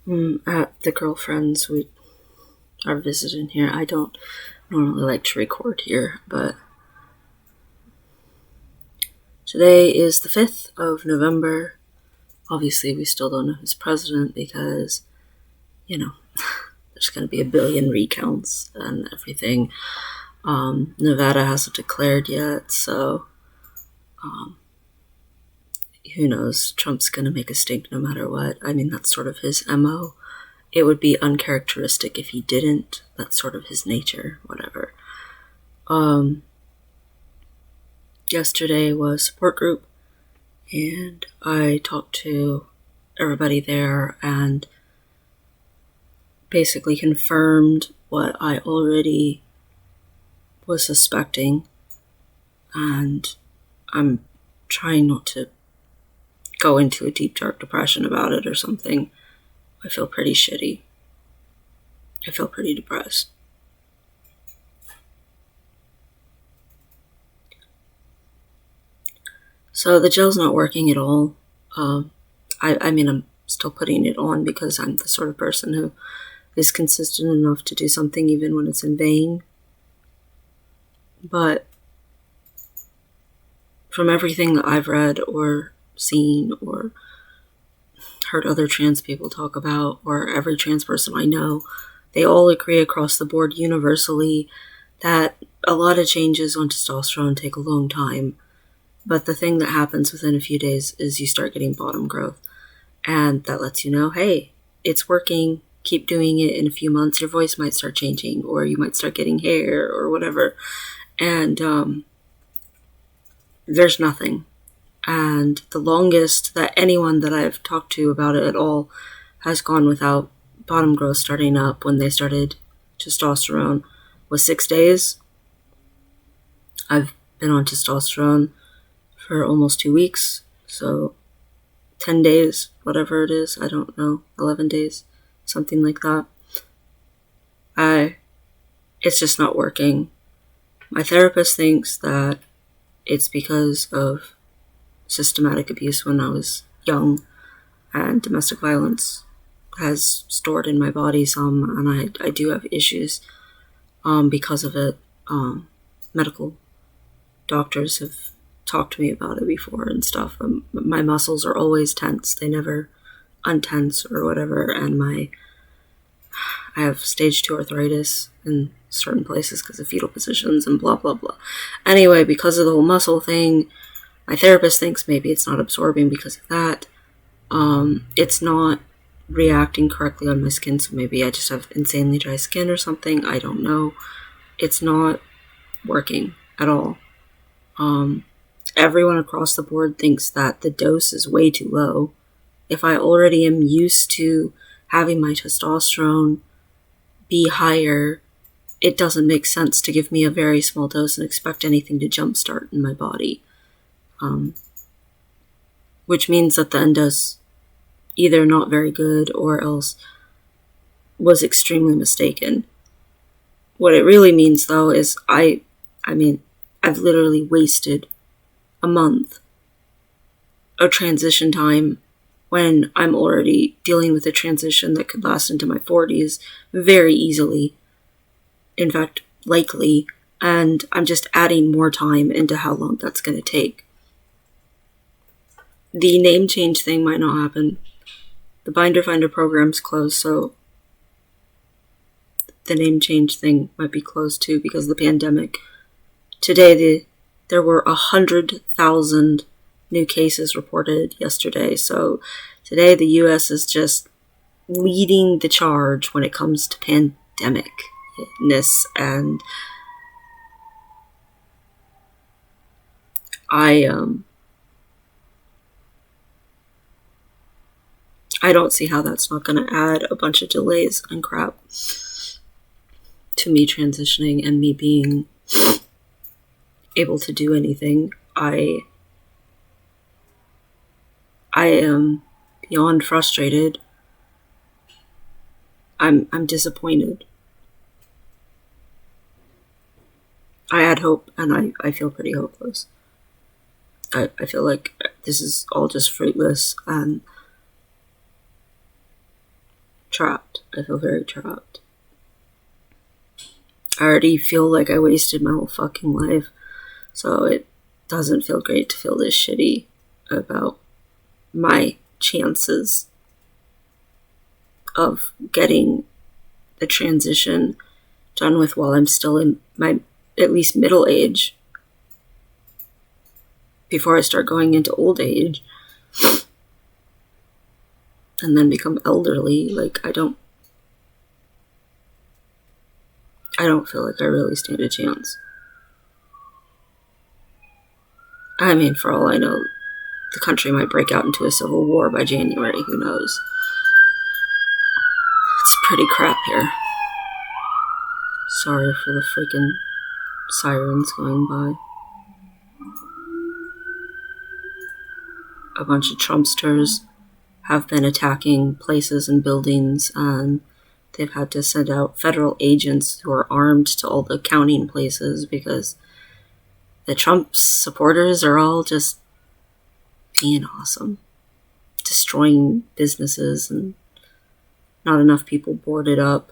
At the girlfriends we are visiting here. I don't normally like to record here, but today is the 5th of November. Obviously, we still don't know who's president because, there's going to be a billion recounts and everything. Nevada hasn't declared yet, so who knows? Trump's going to make a stink no matter what. I mean, that's sort of his MO. It would be uncharacteristic if he didn't. That's sort of his nature, whatever. Yesterday was support group, and I talked to everybody there and basically confirmed what I already was suspecting, and I'm trying not to go into a deep, dark depression about it or something. I feel pretty shitty. I feel pretty depressed. So the gel's not working at all. I mean, I'm still putting it on because I'm the sort of person who is consistent enough to do something even when it's in vain. But from everything that I've read or seen or heard other trans people talk about, or every trans person I know, they all agree across the board universally that a lot of changes on testosterone take a long time. But the thing that happens within a few days is you start getting bottom growth. And that lets you know, hey, it's working. Keep doing it. In a few months, your voice might start changing, or you might start getting hair or whatever. And there's nothing. And the longest that anyone that I've talked to about it at all has gone without bottom growth starting up when they started testosterone was 6 days. I've been on testosterone for almost 2 weeks, so 10 days, whatever it is, I don't know, 11 days, something like that. It's just not working. My therapist thinks that it's because of systematic abuse when I was young, and domestic violence has stored in my body some, and I do have issues because of it. Medical doctors have talked to me about it before and stuff. My muscles are always tense. They never untense or whatever, and I have stage 2 arthritis in certain places because of fetal positions and blah, blah, blah. Anyway, because of the whole muscle thing, my therapist thinks maybe it's not absorbing because of that. It's not reacting correctly on my skin, so maybe I just have insanely dry skin or something. I don't know. It's not working at all. Everyone across the board thinks that the dose is way too low. If I already am used to having my testosterone be higher, it doesn't make sense to give me a very small dose and expect anything to jumpstart in my body. Which means that the endo's either not very good or else was extremely mistaken. What it really means, though, is I've literally wasted a month of transition time when I'm already dealing with a transition that could last into my 40s very easily. In fact, likely. And I'm just adding more time into how long that's going to take. The name change thing might not happen. The Binder Finder program's closed, so the name change thing might be closed too because of the pandemic. Today, there were 100,000 new cases reported yesterday, so today the U.S. is just leading the charge when it comes to pandemic-ness, and I don't see how that's not going to add a bunch of delays and crap to me transitioning and me being able to do anything. I am beyond frustrated. I'm disappointed. I had hope, and I feel pretty hopeless. I feel like this is all just fruitless, and trapped. I feel very trapped. I already feel like I wasted my whole fucking life, so it doesn't feel great to feel this shitty about my chances of getting the transition done with while I'm still in my at least middle age before I start going into old age and then become elderly. Like, I don't feel like I really stand a chance. I mean, for all I know, the country might break out into a civil war by January. Who knows? It's pretty crap here. Sorry for the freaking sirens going by. A bunch of Trumpsters have been attacking places and buildings, and they've had to send out federal agents who are armed to all the counting places because the Trump supporters are all just being awesome, destroying businesses, and not enough people boarded up.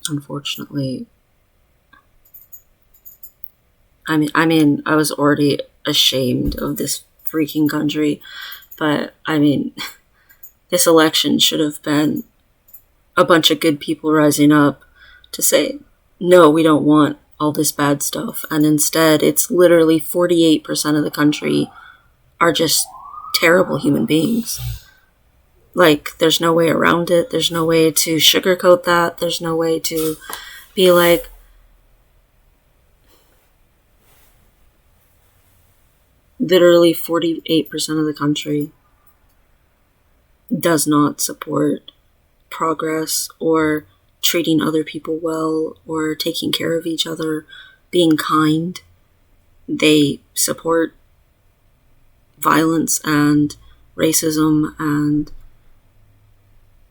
Unfortunately, I mean, I was already ashamed of this freaking country, but I mean, this election should have been a bunch of good people rising up to say, no, we don't want all this bad stuff. And instead, it's literally 48% of the country are just terrible human beings. Like, there's no way around it. There's no way to sugarcoat that. There's no way to be like, literally 48% of the country does not support progress or treating other people well or taking care of each other, being kind. They support violence and racism and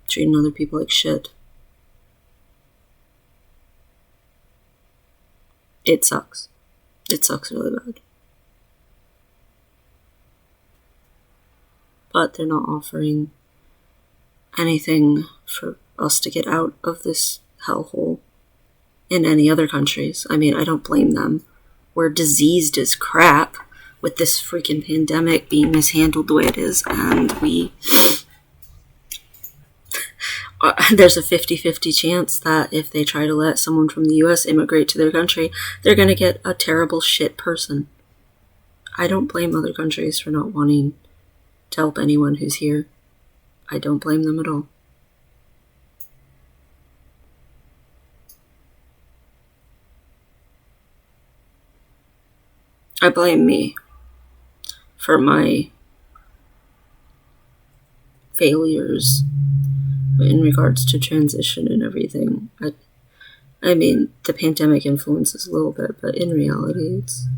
treating other people like shit. It sucks. It sucks really bad. But they're not offering anything for us to get out of this hellhole in any other countries. I mean, I don't blame them. We're diseased as crap with this freaking pandemic being mishandled the way it is, and there's a 50-50 chance that if they try to let someone from the US immigrate to their country, they're going to get a terrible shit person. I don't blame other countries for not wanting to help anyone who's here. I don't blame them at all. I blame me for my failures in regards to transition and everything. I mean, the pandemic influences a little bit, but in reality, it's...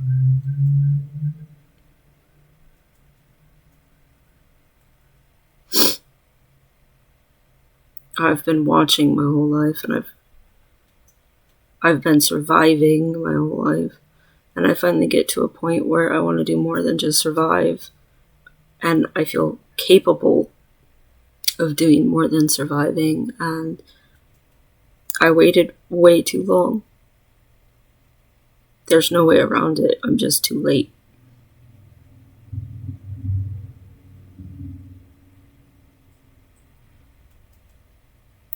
I've been watching my whole life, and I've been surviving my whole life, and I finally get to a point where I want to do more than just survive, and I feel capable of doing more than surviving, and I waited way too long. There's no way around it. I'm just too late.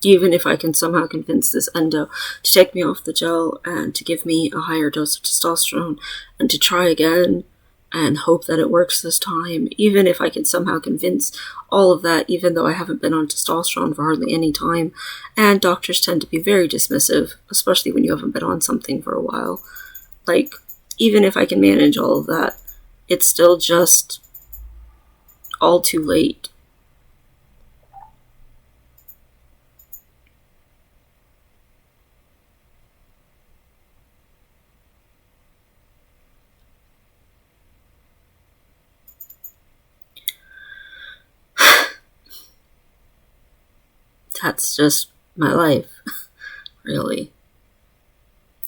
Even if I can somehow convince this endo to take me off the gel and to give me a higher dose of testosterone and to try again and hope that it works this time, even if I can somehow convince all of that, even though I haven't been on testosterone for hardly any time, and doctors tend to be very dismissive, especially when you haven't been on something for a while. Like, even if I can manage all of that, it's still just all too late. That's just my life, really,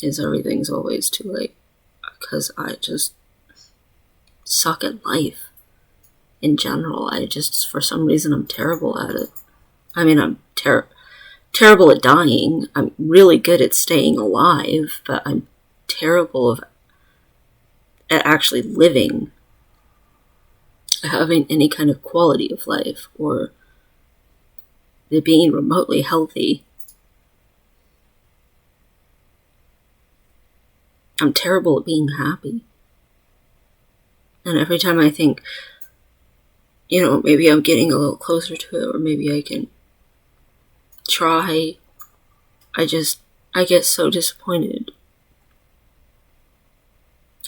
is everything's always too late, because I just suck at life. in general. I just, for some reason, I'm terrible at it. I mean, I'm terrible at dying. I'm really good at staying alive, but I'm terrible at actually living, having any kind of quality of life, or being remotely healthy. I'm terrible at being happy. And every time I think, maybe I'm getting a little closer to it, or maybe I can try, I get so disappointed.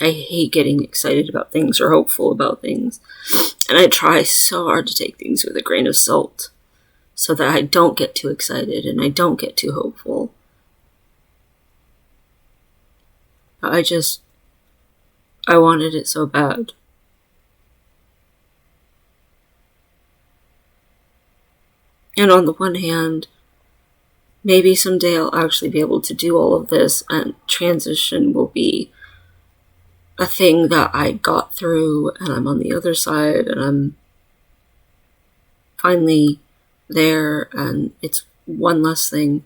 I hate getting excited about things or hopeful about things. And I try so hard to take things with a grain of salt so that I don't get too excited and I don't get too hopeful. I wanted it so bad. And on the one hand, maybe someday I'll actually be able to do all of this, and transition will be a thing that I got through, and I'm on the other side, and I'm finally there, and it's one less thing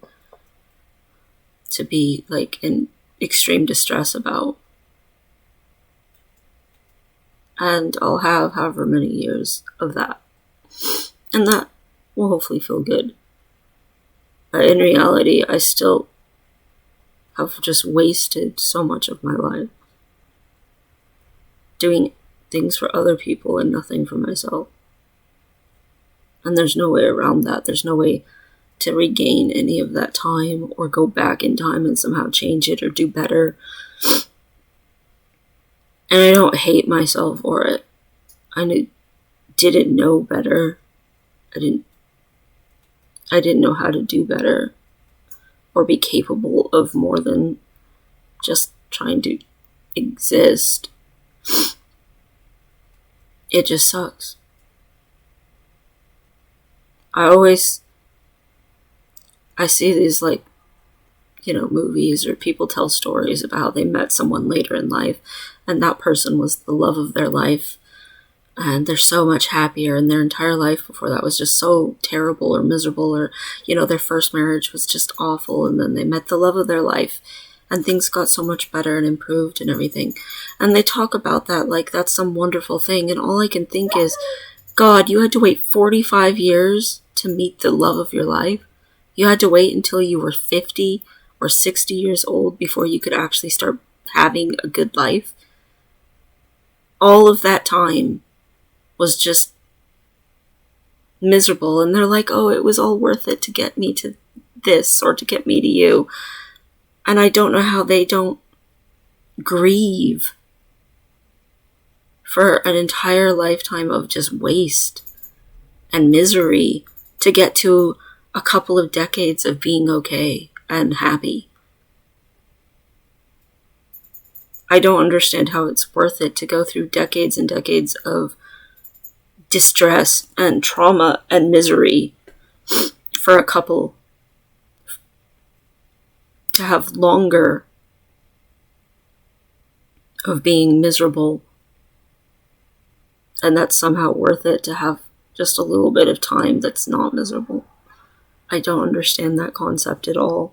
to be in extreme distress about. And I'll have however many years of that. And that will hopefully feel good. But in reality, I still have just wasted so much of my life doing things for other people and nothing for myself. And there's no way around that. There's no way to regain any of that time or go back in time and somehow change it or do better. And I don't hate myself for it. I didn't know better. I didn't know how to do better or be capable of more than just trying to exist. It just sucks. I see these movies or people tell stories about how they met someone later in life and that person was the love of their life and they're so much happier, and their entire life before that was just so terrible or miserable, or their first marriage was just awful, and then they met the love of their life and things got so much better and improved and everything. And they talk about that like that's some wonderful thing, and all I can think is, God, you had to wait 45 years to meet the love of your life. You had to wait until you were 50 or 60 years old before you could actually start having a good life. All of that time was just miserable, and they're like, oh, it was all worth it to get me to this or to get me to you. And I don't know how they don't grieve for an entire lifetime of just waste and misery to get to a couple of decades of being okay and happy. I don't understand how it's worth it to go through decades and decades of distress and trauma and misery for a couple to have longer of being miserable, and that's somehow worth it to have just a little bit of time that's not miserable. I don't understand that concept at all.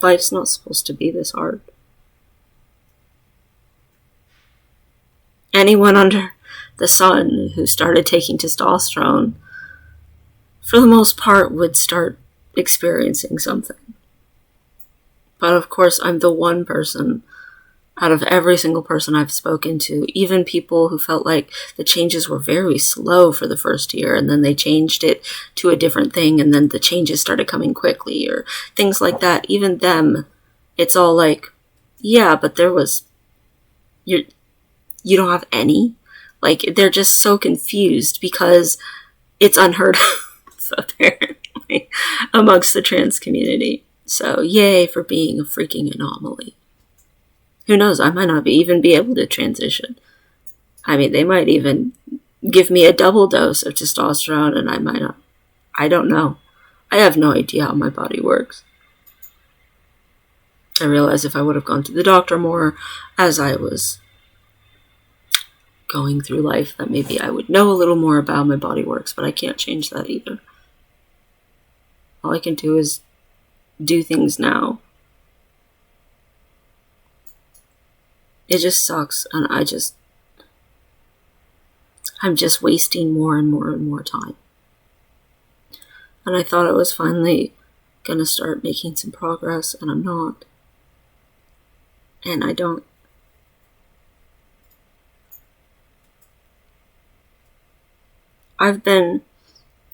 Life's not supposed to be this hard. Anyone under the sun who started taking testosterone, for the most part, would start experiencing something. But of course, I'm the one person out of every single person I've spoken to, even people who felt like the changes were very slow for the first year, and then they changed it to a different thing, and then the changes started coming quickly, or things like that. Even them, it's all like, yeah, but you don't have any? Like, they're just so confused because it's unheard of, apparently, amongst the trans community. So, yay for being a freaking anomaly. Who knows, I might not even be able to transition. I mean, they might even give me a double dose of testosterone and I might not. I don't know. I have no idea how my body works. I realized if I would have gone to the doctor more as I was going through life, that maybe I would know a little more about how my body works, but I can't change that either. All I can do is do things now. It just sucks, and I'm just wasting more and more and more time. And I thought I was finally gonna start making some progress, and I'm not. And I don't. I've been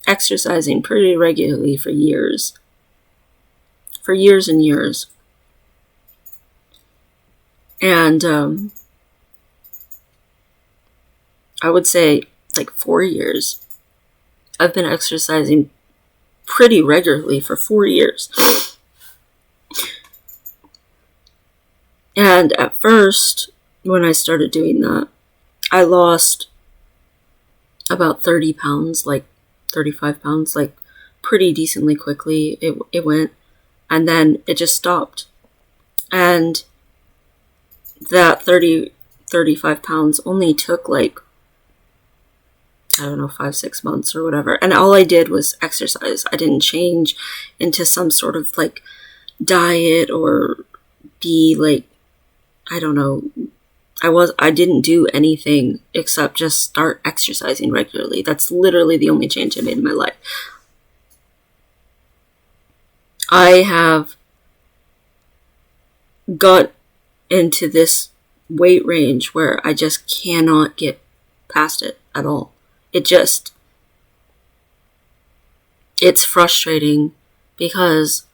exercising pretty regularly for years. For years and years. And I would say like 4 years. I've been exercising pretty regularly for 4 years. And at first, when I started doing that, I lost about 30 pounds, like 35 pounds, like pretty decently quickly. It went, and then it just stopped. And that 35 pounds only took like, I don't know, 5-6 months or whatever. And all I did was exercise. I didn't change into some sort of like diet or be like, I don't know. I didn't do anything except just start exercising regularly. That's literally the only change I made in my life. I have got into this weight range where I just cannot get past it at all. It's frustrating because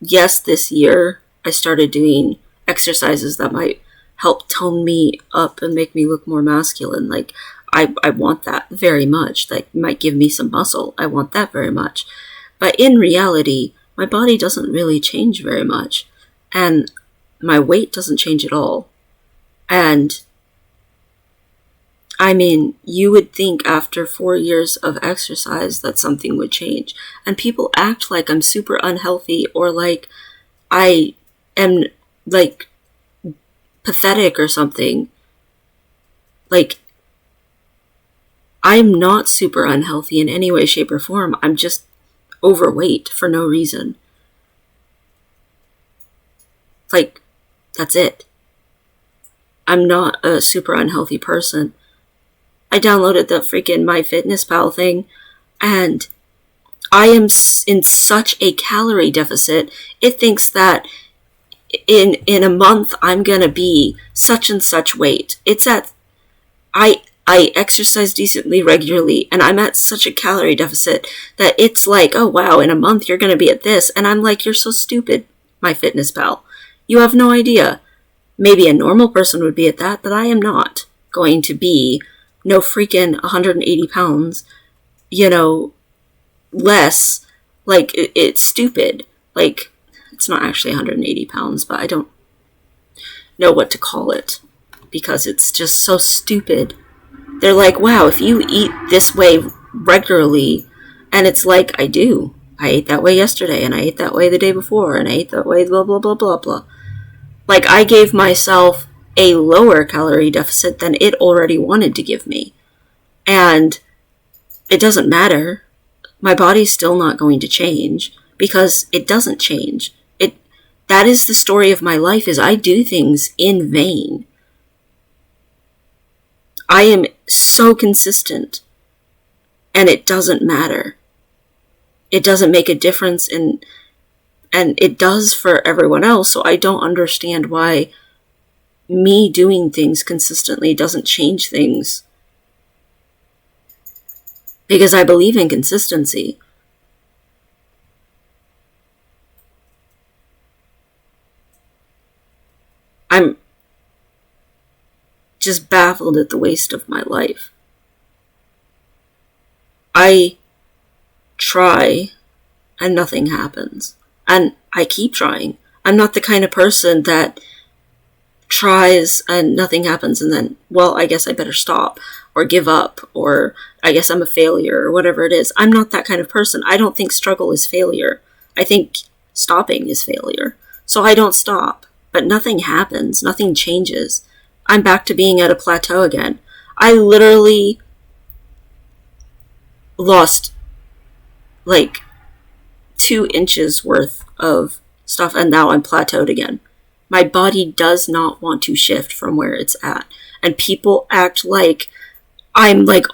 yes, this year I started doing exercises that might help tone me up and make me look more masculine. Like, I want that very much. That might give me some muscle. I want that very much. But in reality, my body doesn't really change very much. And my weight doesn't change at all. And I mean, you would think after 4 years of exercise that something would change. And people act like I'm super unhealthy or like I am like pathetic or something. Like, I'm not super unhealthy in any way, shape, or form. I'm just overweight for no reason. Like, that's it. I'm not a super unhealthy person. I downloaded the freaking MyFitnessPal thing, and I am in such a calorie deficit. It thinks that in a month I'm gonna be such and such weight. It's at I exercise decently regularly, and I'm at such a calorie deficit that it's like, oh wow, in a month you're gonna be at this, and I'm like, you're so stupid, MyFitnessPal. You have no idea. Maybe a normal person would be at that, but I am not going to be no freaking 180 pounds, less. Like, it's stupid. Like, it's not actually 180 pounds, but I don't know what to call it because it's just so stupid. They're like, wow, if you eat this way regularly, and it's like, I do. I ate that way yesterday, and I ate that way the day before, and I ate that way blah, blah, blah, blah, blah. Like, I gave myself a lower calorie deficit than it already wanted to give me. And it doesn't matter. My body's still not going to change because it doesn't change. That is the story of my life, is I do things in vain. I am so consistent, and it doesn't matter. It doesn't make a difference, and it does for everyone else, so I don't understand why me doing things consistently doesn't change things. Because I believe in consistency. I'm just baffled at the waste of my life. I try and nothing happens. And I keep trying. I'm not the kind of person that tries and nothing happens and then, well, I guess I better stop or give up or I guess I'm a failure or whatever it is. I'm not that kind of person. I don't think struggle is failure. I think stopping is failure. So I don't stop. But nothing happens. Nothing changes. I'm back to being at a plateau again. I literally lost like 2 inches worth of stuff, and now I'm plateaued again. My body does not want to shift from where it's at. And people act like I'm like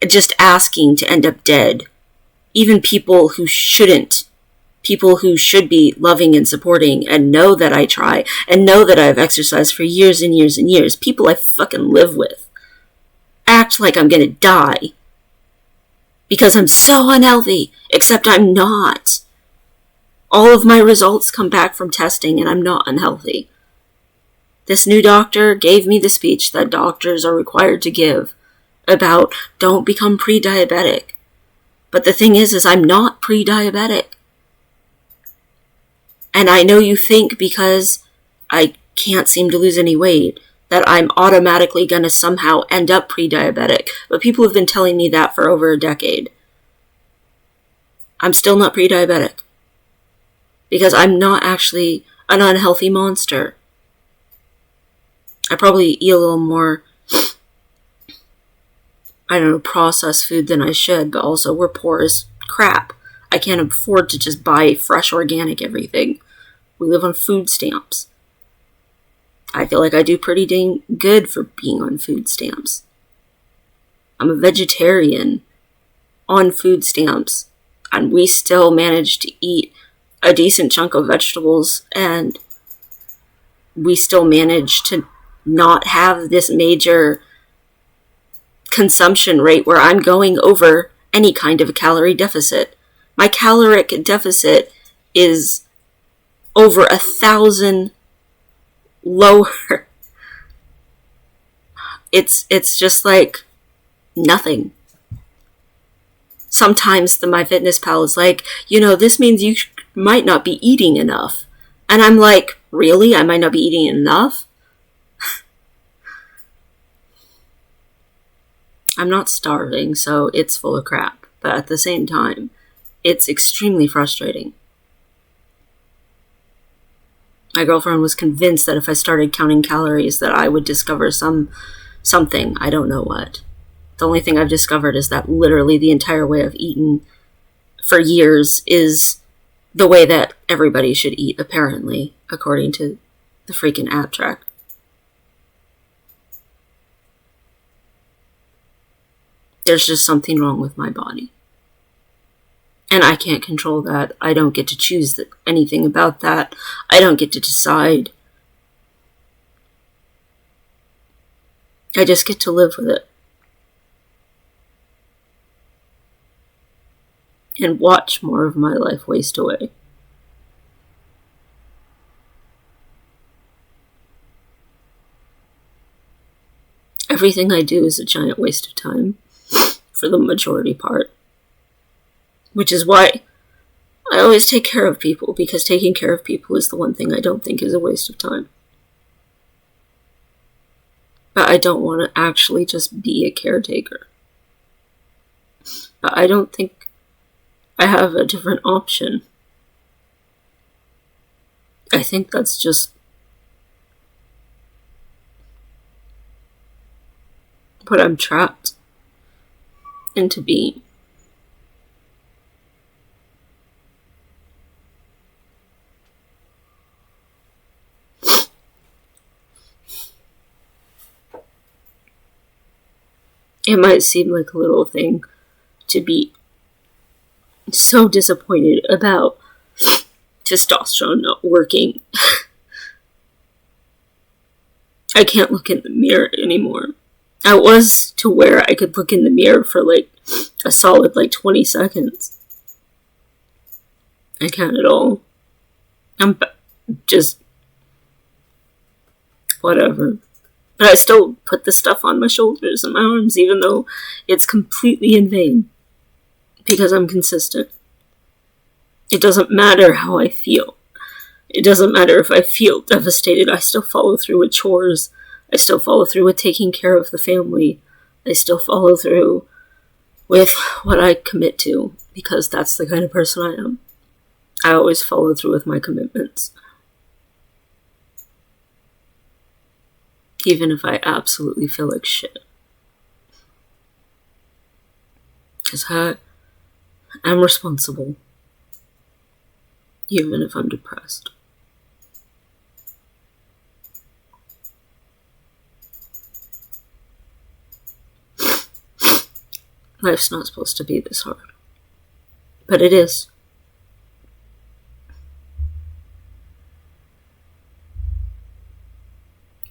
just asking to end up dead. Even people who shouldn't. People who should be loving and supporting and know that I try and know that I've exercised for years and years and years. People I fucking live with. Act like I'm gonna die. Because I'm so unhealthy. Except I'm not. All of my results come back from testing and I'm not unhealthy. This new doctor gave me the speech that doctors are required to give about don't become pre-diabetic. But the thing is I'm not pre-diabetic. And I know you think because I can't seem to lose any weight that I'm automatically going to somehow end up pre-diabetic. But people have been telling me that for over a decade. I'm still not pre-diabetic. Because I'm not actually an unhealthy monster. I probably eat a little more, processed food than I should. But also we're poor as crap. I can't afford to just buy fresh organic everything. We live on food stamps. I feel like I do pretty dang good for being on food stamps. I'm a vegetarian on food stamps, and we still manage to eat a decent chunk of vegetables, and we still manage to not have this major consumption rate where I'm going over any kind of a calorie deficit. My caloric deficit is over 1,000 lower. It's just like nothing. Sometimes the MyFitnessPal is like, this means you might not be eating enough. And I'm like, really? I might not be eating enough? I'm not starving, so it's full of crap. But at the same time, it's extremely frustrating. My girlfriend was convinced that if I started counting calories that I would discover something. I don't know what. The only thing I've discovered is that literally the entire way I've eaten for years is the way that everybody should eat, apparently, according to the freaking app track. There's just something wrong with my body. And I can't control that. I don't get to choose anything about that. I don't get to decide. I just get to live with it. And watch more of my life waste away. Everything I do is a giant waste of time. For the majority part. Which is why I always take care of people, because taking care of people is the one thing I don't think is a waste of time. But I don't want to actually just be a caretaker. But I don't think I have a different option. I think that's just what I'm trapped into being. It might seem like a little thing to be so disappointed about testosterone not working. I can't look in the mirror anymore. I was to where I could look in the mirror for like a solid 20 seconds. I can't at all. I'm just whatever. But I still put the stuff on my shoulders and my arms, even though it's completely in vain. Because I'm consistent. It doesn't matter how I feel. It doesn't matter if I feel devastated. I still follow through with chores. I still follow through with taking care of the family. I still follow through with what I commit to. Because that's the kind of person I am. I always follow through with my commitments. Even if I absolutely feel like shit. Because I'm responsible. Even if I'm depressed. Life's not supposed to be this hard. But it is.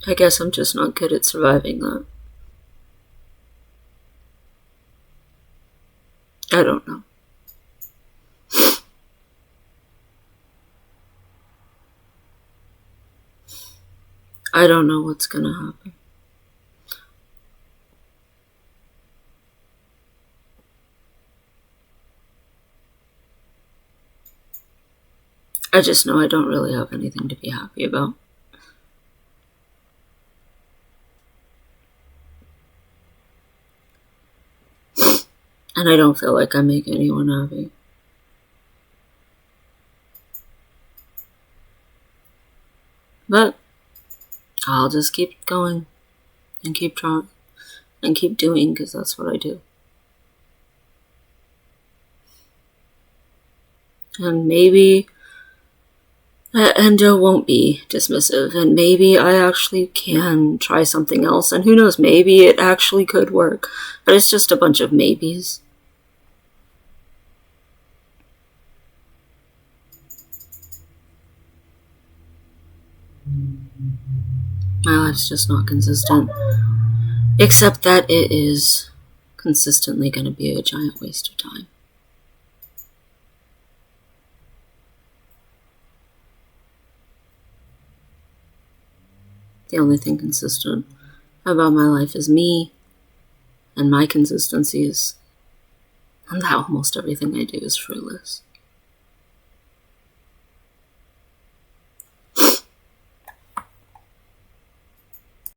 I guess I'm just not good at surviving that. I don't know. I don't know what's gonna happen. I just know I don't really have anything to be happy about. And I don't feel like I make anyone happy. But I'll just keep going and keep trying and keep doing, because that's what I do. And maybe endo won't be dismissive, and maybe I actually can try something else, and who knows, maybe it actually could work. But it's just a bunch of maybes. My life's just not consistent. Except that it is consistently going to be a giant waste of time. The only thing consistent about my life is me and my consistencies, and that almost everything I do is fruitless.